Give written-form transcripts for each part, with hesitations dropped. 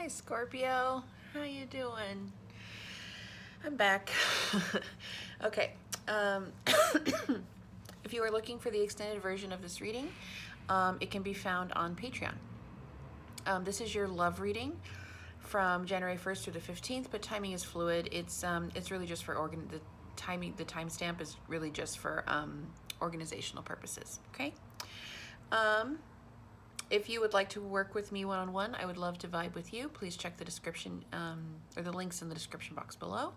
Hi, Scorpio. How you doing? I'm back. Okay. Um, if you are looking for the extended version of this reading, it can be found on Patreon. This is your love reading from January 1st through the 15th, but timing is fluid. It's really just for the timing. The timestamp is really just for organizational purposes. Okay. Um, If you would like to work with me one-on-one, I would love to vibe with you. Please check the description or the links in the description box below,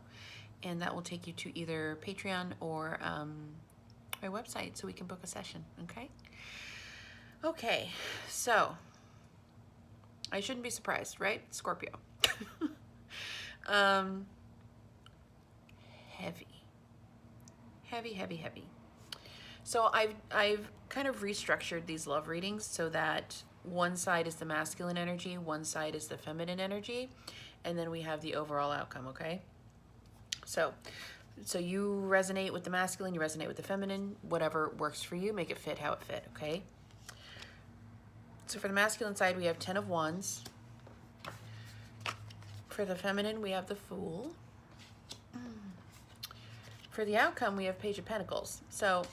and that will take you to either Patreon or my website so we can book a session, okay? Okay, so I shouldn't be surprised, right? Scorpio. um, heavy, heavy, heavy, heavy. So I've kind of restructured these love readings so that one side is the masculine energy, one side is the feminine energy, and then we have the overall outcome, okay? So you resonate with the masculine, you resonate with the feminine, whatever works for you, make it fit how it fit, okay? So for the masculine side, we have 10 of Wands. For the feminine, we have the Fool. For the outcome, we have Page of Pentacles. So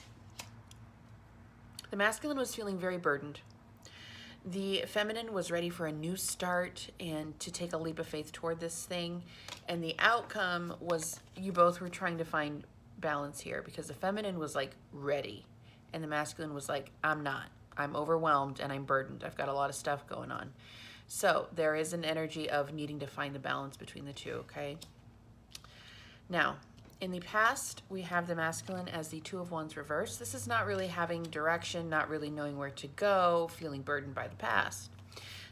the masculine was feeling very burdened. The feminine was ready for a new start and to take a leap of faith toward this thing. And the outcome was you both were trying to find balance here, because the feminine was like ready and the masculine was like, I'm not. I'm overwhelmed and I'm burdened. I've got a lot of stuff going on. So there is an energy of needing to find the balance between the two, okay? Now, in the past, we have the masculine as the Two of Wands reversed. This is not really having direction, not really knowing where to go, feeling burdened by the past.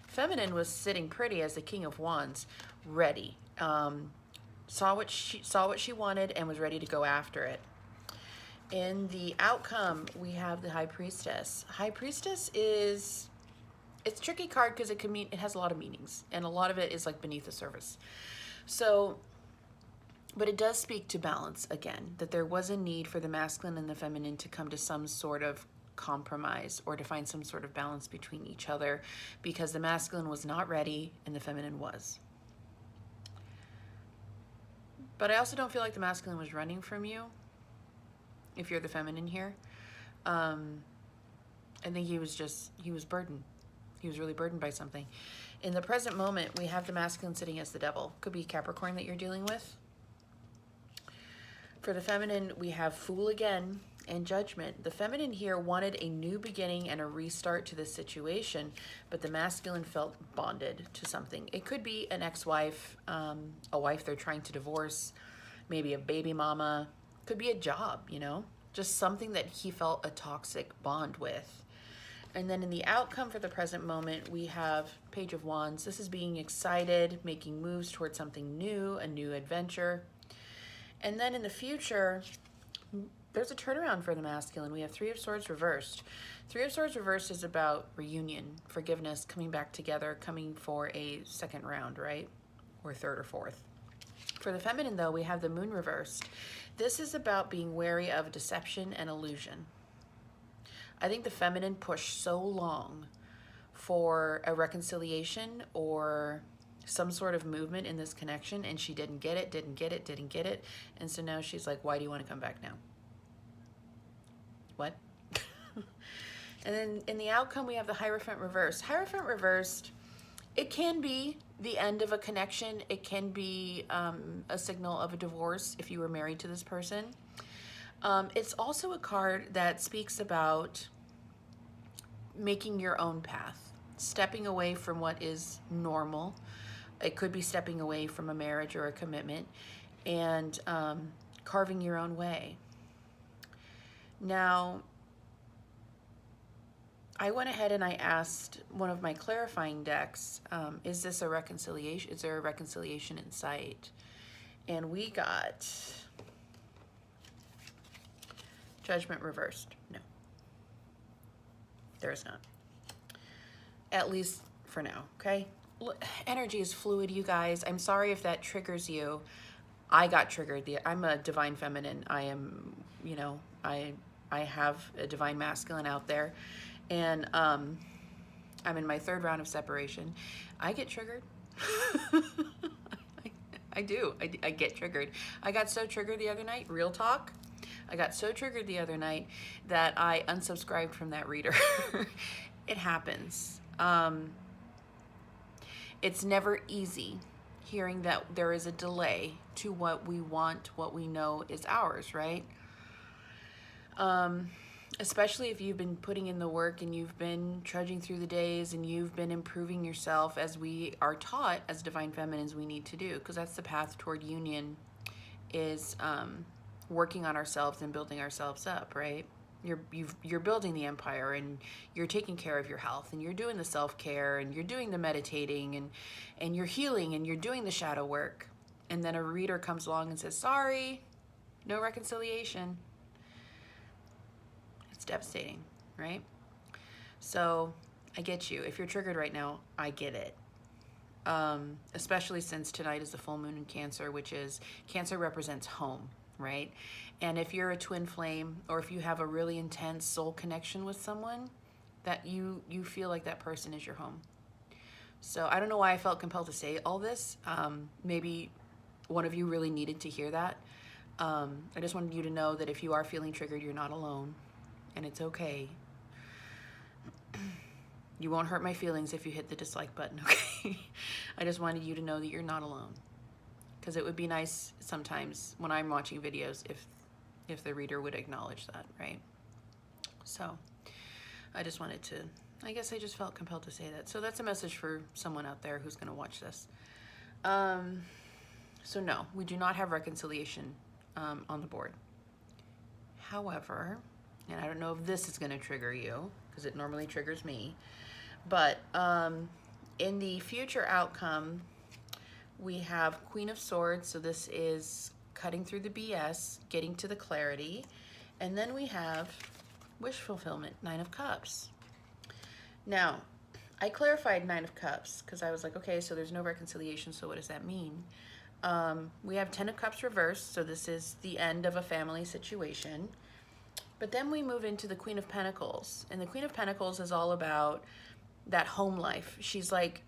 Feminine was sitting pretty as the King of Wands, ready. Saw what she wanted and was ready to go after it. In the outcome, we have the High Priestess. High Priestess it's a tricky card because it has a lot of meanings, and a lot of it is like beneath the surface. So, but it does speak to balance again, that there was a need for the masculine and the feminine to come to some sort of compromise or to find some sort of balance between each other, because the masculine was not ready and the feminine was. But I also don't feel like the masculine was running from you, if you're the feminine here. I think he was burdened. He was really burdened by something. In the present moment, we have the masculine sitting as the devil. Could be Capricorn that you're dealing with. For the feminine, we have Fool again and Judgment. The feminine here wanted a new beginning and a restart to this situation, but the masculine felt bonded to something. It could be an ex-wife, a wife they're trying to divorce, maybe a baby mama. Could be a job, you know, just something that he felt a toxic bond with. And then in the outcome for the present moment, we have Page of Wands. This is being excited, making moves towards something new, a new adventure. And then in the future, there's a turnaround for the masculine. We have Three of Swords reversed. Three of Swords reversed is about reunion, forgiveness, coming back together, coming for a second round, right? Or third or fourth. For the feminine, though, we have the Moon reversed. This is about being wary of deception and illusion. I think the feminine pushed so long for a reconciliation or some sort of movement in this connection, and she didn't get it. And so now she's like, why do you want to come back now? What? And then in the outcome, we have the Hierophant reversed. Hierophant reversed, it can be the end of a connection. It can be a signal of a divorce if you were married to this person. It's also a card that speaks about making your own path, stepping away from what is normal. It could be stepping away from a marriage or a commitment and carving your own way. Now, I went ahead and I asked one of my clarifying decks, is this a reconciliation? Is there a reconciliation in sight? And we got Judgment reversed. No, there is not. At least for now, okay? Energy is fluid, you guys. I'm sorry if that triggers you. I got triggered. I'm a divine feminine. I am, you know, I have a divine masculine out there. And I'm in my third round of separation. I get triggered. I do. I get triggered. I got so triggered the other night, real talk. I got so triggered the other night that I unsubscribed from that reader. It happens. It's never easy hearing that there is a delay to what we want, what we know is ours, right? Especially if you've been putting in the work and you've been trudging through the days and you've been improving yourself, as we are taught as divine feminines we need to do, because that's the path toward union, is working on ourselves and building ourselves up, right? You're building the empire, and you're taking care of your health, and you're doing the self-care, and you're doing the meditating, and you're healing, and you're doing the shadow work. And then a reader comes along and says, sorry, no reconciliation. It's devastating, right? So I get you. If you're triggered right now, I get it. Especially since tonight is the full moon in Cancer, which is, Cancer represents home, right? And if you're a twin flame, or if you have a really intense soul connection with someone, that you feel like that person is your home. So I don't know why I felt compelled to say all this. Maybe one of you really needed to hear that. I just wanted you to know that if you are feeling triggered, you're not alone, and it's okay. You won't hurt my feelings if you hit the dislike button, okay? I just wanted you to know that you're not alone. Because it would be nice sometimes when I'm watching videos if the reader would acknowledge that, right? So I just wanted to, I guess I just felt compelled to say that. So that's a message for someone out there who's going to watch this. So no, we do not have reconciliation on the board. However, and I don't know if this is going to trigger you, because it normally triggers me, but in the future outcome, we have Queen of Swords, so this is cutting through the BS, getting to the clarity, and then we have wish fulfillment, Nine of Cups. Now, I clarified Nine of Cups because I was like, okay, so there's no reconciliation, so what does that mean? We have Ten of Cups reversed, so this is the end of a family situation. But then we move into the Queen of Pentacles, and the Queen of Pentacles is all about that home life. She's like,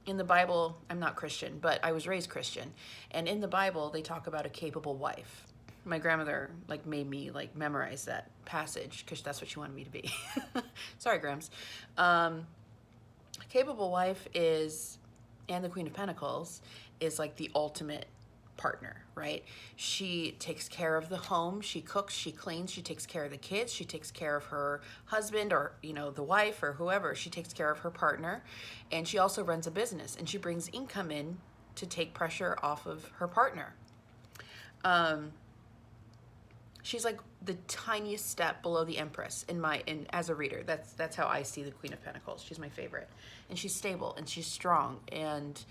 in the Bible, I'm not Christian, but I was raised Christian, and in the Bible, they talk about a capable wife. My grandmother like made me like memorize that passage because that's what she wanted me to be. Sorry, Grams. Capable wife is, and the Queen of Pentacles is like the ultimate partner, right? She takes care of the home, she cooks, she cleans, she takes care of the kids, she takes care of her husband, or the wife or whoever. She takes care of her partner, and she also runs a business, and she brings income in to take pressure off of her partner. She's like the tiniest step below the Empress as a reader. That's how I see the Queen of Pentacles. She's my favorite, and she's stable, and she's strong, and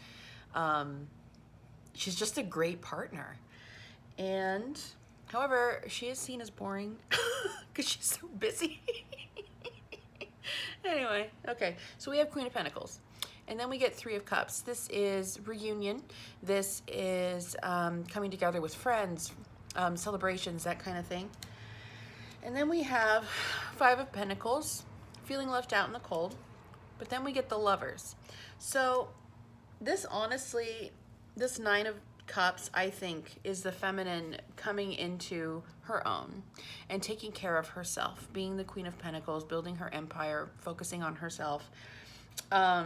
she's just a great partner. And however, she is seen as boring because she's so busy. Anyway, okay, so we have Queen of Pentacles, and then we get Three of Cups. This is reunion. This is coming together with friends, celebrations, that kind of thing. And then we have Five of Pentacles, feeling left out in the cold. But then we get the Lovers. So this, honestly, this Nine of Cups, I think, is the feminine coming into her own and taking care of herself, being the Queen of Pentacles, building her empire, focusing on herself. I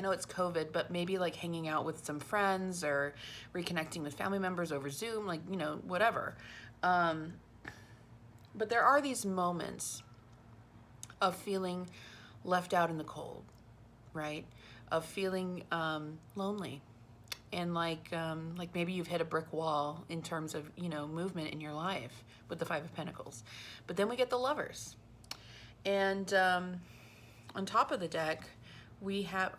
know it's COVID, but maybe like hanging out with some friends or reconnecting with family members over Zoom, like, whatever. But there are these moments of feeling left out in the cold, right? Of feeling lonely, and like maybe you've hit a brick wall in terms of movement in your life with the Five of Pentacles. But then we get the Lovers, and on top of the deck we have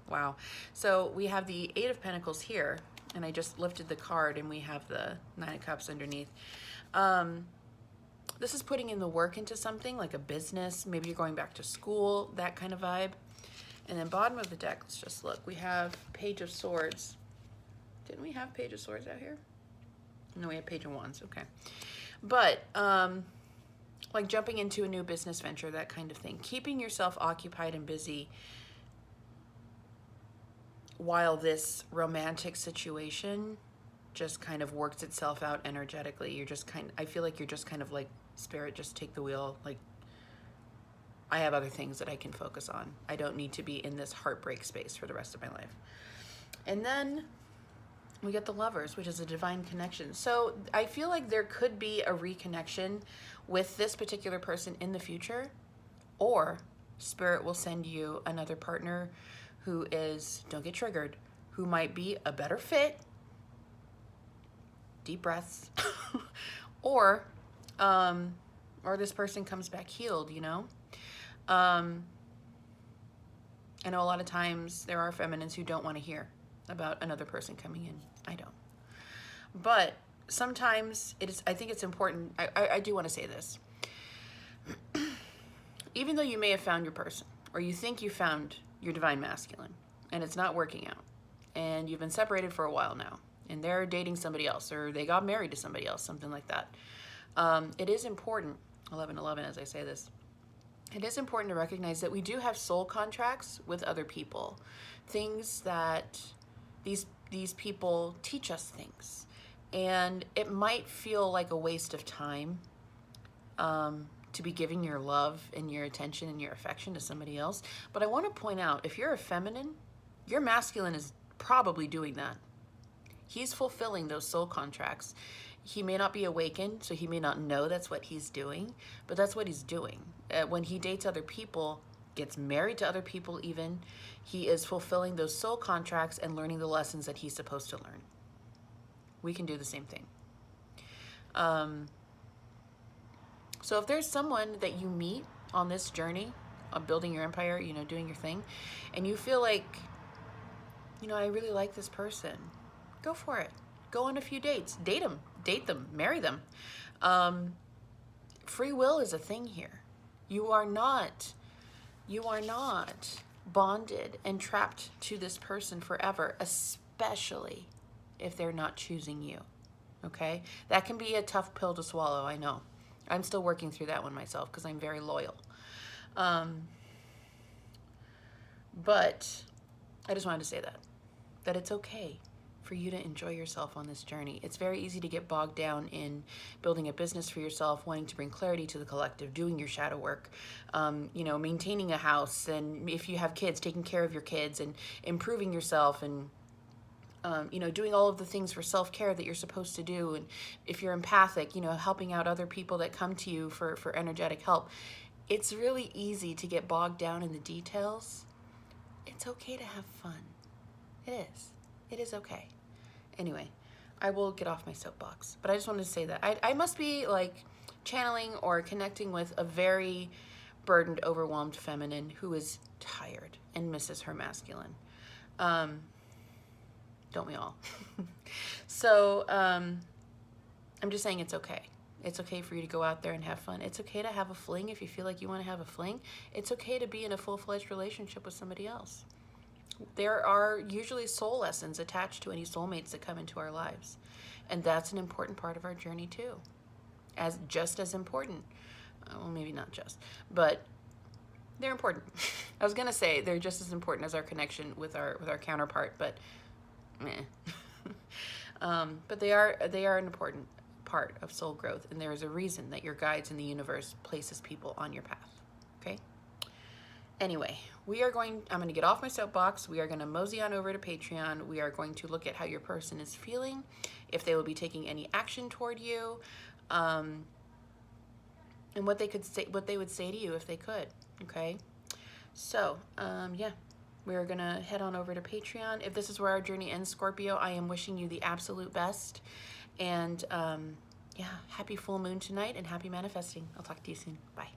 wow. So we have the Eight of Pentacles here, and I just lifted the card, and we have the Nine of Cups underneath. This is putting in the work into something like a business. Maybe you're going back to school, that kind of vibe. And then bottom of the deck, let's just look. We have Page of Swords. Didn't we have Page of Swords out here? No, we have Page of Wands, okay. But like jumping into a new business venture, that kind of thing. Keeping yourself occupied and busy while this romantic situation just kind of works itself out energetically. You're just I feel like you're just kind of like, Spirit, just take the wheel. Like, I have other things that I can focus on. I don't need to be in this heartbreak space for the rest of my life. And then we get the Lovers, which is a divine connection. So I feel like there could be a reconnection with this particular person in the future, or Spirit will send you another partner who is, don't get triggered, who might be a better fit, deep breaths, or this person comes back healed, you know? I know a lot of times there are feminines who don't want to hear about another person coming in. I don't. But sometimes I think it's important. I do want to say this. Even though you may have found your person, or you think you found your divine masculine, and it's not working out, and you've been separated for a while now, and they're dating somebody else, or they got married to somebody else, something like that. It is important, 11:11 as I say this, it is important to recognize that we do have soul contracts with other people. Things that these people teach us things. And it might feel like a waste of time to be giving your love and your attention and your affection to somebody else. But I want to point out, if you're a feminine, your masculine is probably doing that. He's fulfilling those soul contracts. He may not be awakened, so he may not know that's what he's doing, but that's what he's doing. When he dates other people, gets married to other people even, he is fulfilling those soul contracts and learning the lessons that he's supposed to learn. We can do the same thing. So if there's someone that you meet on this journey of building your empire, you know, doing your thing, and you feel like, you know, I really like this person, go for it. Go on a few dates. Date them, marry them. Free will is a thing here. You are not bonded and trapped to this person forever, especially if they're not choosing you. Okay? That can be a tough pill to swallow, I know. I'm still working through that one myself because I'm very loyal. But I just wanted to say that it's okay for you to enjoy yourself on this journey. It's very easy to get bogged down in building a business for yourself, wanting to bring clarity to the collective, doing your shadow work, you know, maintaining a house, and if you have kids, taking care of your kids and improving yourself, and you know, doing all of the things for self-care that you're supposed to do. And if you're empathic, you know, helping out other people that come to you for energetic help. It's really easy to get bogged down in the details. It's okay to have fun. It is. It is okay. Anyway, I will get off my soapbox, but I just wanted to say that I must be like channeling or connecting with a very burdened, overwhelmed feminine who is tired and misses her masculine. Don't we all? So I'm just saying it's okay. It's okay for you to go out there and have fun. It's okay to have a fling if you feel like you want to have a fling. It's okay to be in a full-fledged relationship with somebody else. There are usually soul lessons attached to any soulmates that come into our lives. And that's an important part of our journey too. Just as important. Well, maybe not just, but they're important. I was going to say they're just as important as our connection with our counterpart, but meh. But they are an important part of soul growth, and there is a reason that your guides in the universe places people on your path. Okay? Anyway, I'm going to get off my soapbox. We are going to mosey on over to Patreon. We are going to look at how your person is feeling, if they will be taking any action toward you, and what they would say to you if they could. Okay? So, yeah. We're going to head on over to Patreon. If this is where our journey ends, Scorpio, I am wishing you the absolute best. And, yeah, happy full moon tonight and happy manifesting. I'll talk to you soon. Bye.